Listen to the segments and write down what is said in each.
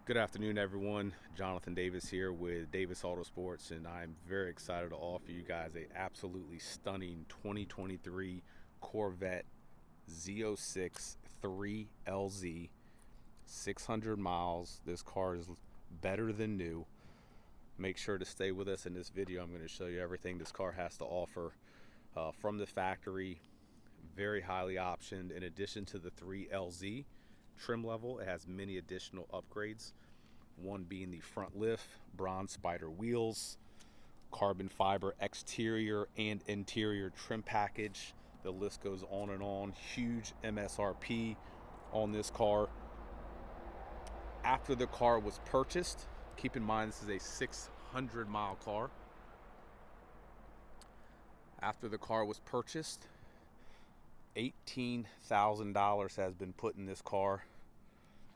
Good afternoon, everyone. Jonathan Davis here with Davis Autosports, and I'm very excited to offer you guys a absolutely stunning 2023 Corvette Z06 3LZ, 600 miles. This car is better than new. Make sure to stay with us in this video. I'm going to show you everything this car has to offer from the factory. Very highly optioned. In addition to the 3LZ trim level, it has many additional upgrades, one being the front lift, bronze spider wheels, carbon fiber exterior and interior trim package. The list goes on and on. Huge MSRP on this car. After the car was purchased, keep in mind this is a 600-mile car. After the car was purchased, $18,000 has been put in this car.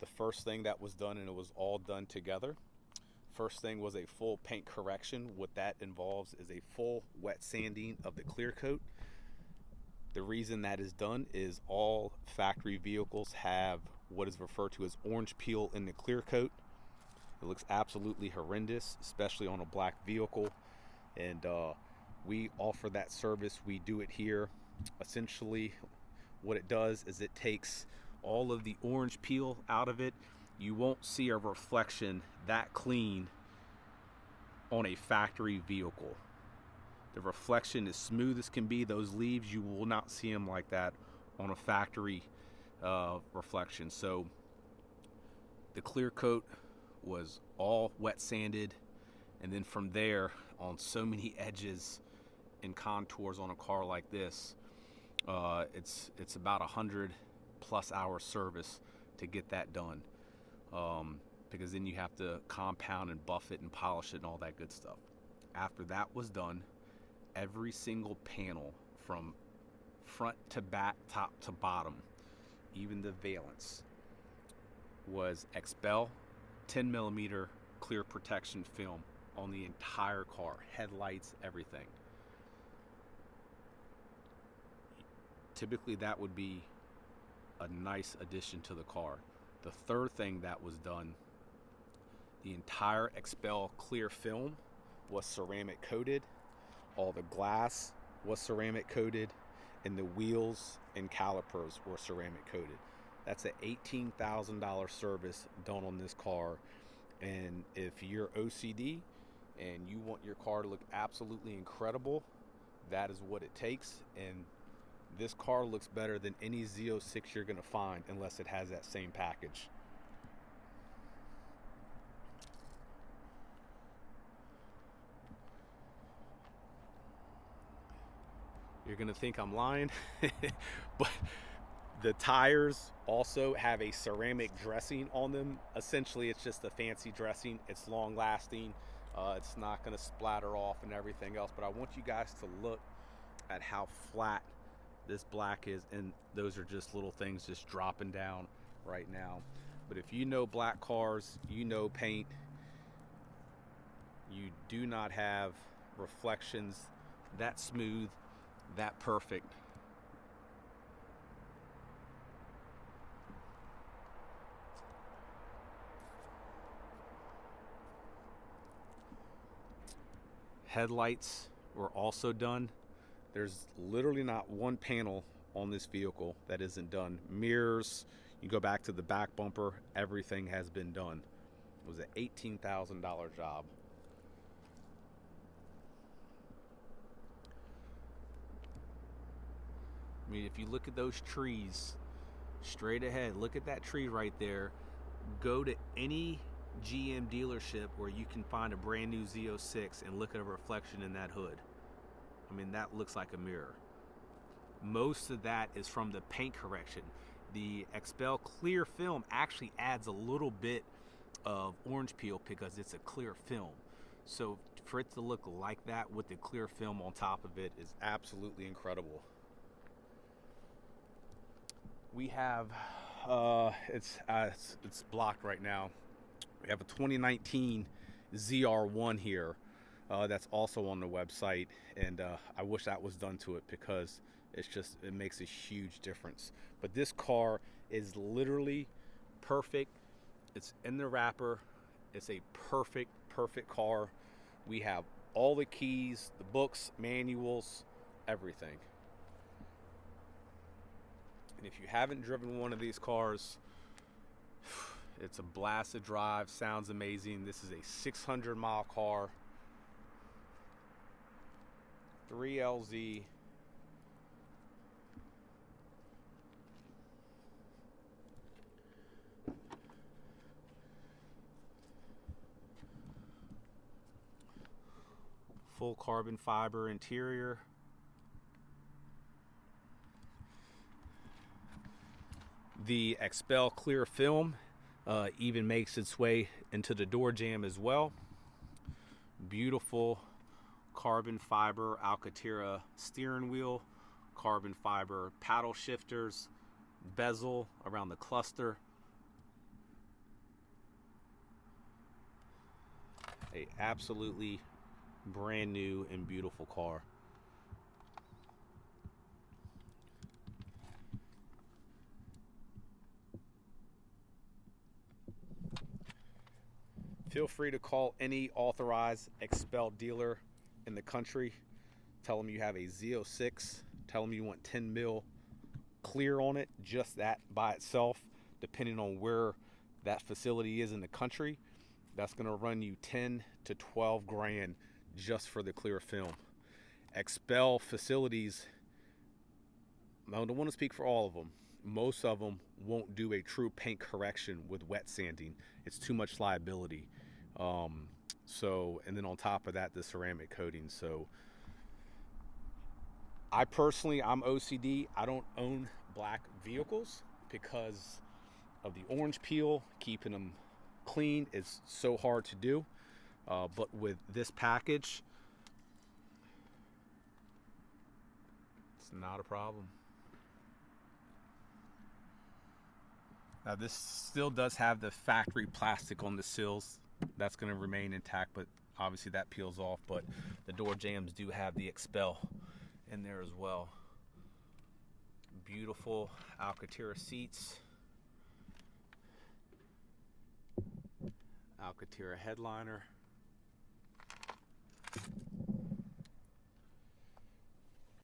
The first thing that was done, and it was all done together, first thing was a full paint correction. What that involves is a full wet sanding of the clear coat. The reason that is done is all factory vehicles have what is referred to as orange peel in the clear coat. It looks absolutely horrendous, especially on a black vehicle, and we offer that service. We do it here. Essentially, what it does is it takes all of the orange peel out of it. You won't see a reflection that clean on a factory vehicle. The reflection is smooth as can be. Those leaves, you will not see them like that on a factory reflection. So the clear coat was all wet sanded, and then from there, on so many edges and contours on a car like this, it's about 100+ hour service to get that done, because then you have to compound and buff it and polish it and all that good stuff. After that was done, every single panel from front to back, top to bottom, even the valance, was XPEL 10mm clear protection film on the entire car, headlights, everything. Typically that would be a nice addition to the car. The third thing that was done, the entire XPEL clear film was ceramic coated. All the glass was ceramic coated, and the wheels and calipers were ceramic coated. That's an $18,000 service done on this car. And if you're OCD and you want your car to look absolutely incredible, that is what it takes. And this car looks better than any Z06 you're going to find, unless it has that same package. You're going to think I'm lying, but the tires also have a ceramic dressing on them. Essentially, it's just a fancy dressing. It's long lasting. It's not going to splatter off and everything else, but I want you guys to look at how flat this black is, and those are just little things just dropping down right now. But if you know black cars, you know paint, you do not have reflections that smooth, that perfect. Headlights were also done. There's literally not one panel on this vehicle that isn't done. Mirrors, you go back to the back bumper, everything has been done. It was an $18,000 job. I mean, if you look at those trees straight ahead, look at that tree right there. Go to any GM dealership where you can find a brand new Z06 and look at a reflection in that hood. I mean, that looks like a mirror. Most of that is from the paint correction. The XPEL clear film actually adds a little bit of orange peel because it's a clear film. So for it to look like that with the clear film on top of it is absolutely incredible. We have, it's blocked right now. We have a 2019 ZR1 here. That's also on the website, and I wish that was done to it because it makes a huge difference. But this car is literally perfect It's in the wrapper. It's a perfect car. We have all the keys, the books, manuals, everything. And if you haven't driven one of these cars, it's a blast to drive, sounds amazing. This is a 600-mile car, 3LZ. Full carbon fiber interior. The Expel clear film even makes its way into the door jamb as well. Beautiful carbon fiber Alcantara steering wheel, carbon fiber paddle shifters, bezel around the cluster. A absolutely brand new and beautiful car. Feel free to call any authorized Expel dealer in the country. Tell them you have a Z06. Tell them you want 10 mil clear on it, just that by itself, depending on where that facility is in the country. That's going to run you 10 to 12 grand just for the clear film. Expel facilities, I don't want to speak for all of them. Most of them won't do a true paint correction with wet sanding. It's too much liability. And then on top of that, the ceramic coating. So I'm OCD. I don't own black vehicles because of the orange peel. Keeping them clean is so hard to do. But with this package, it's not a problem. Now this still does have the factory plastic on the sills. That's going to remain intact, but obviously that peels off. But the door jambs do have the Expel in there as well. Beautiful Alcantara seats. Alcantara headliner.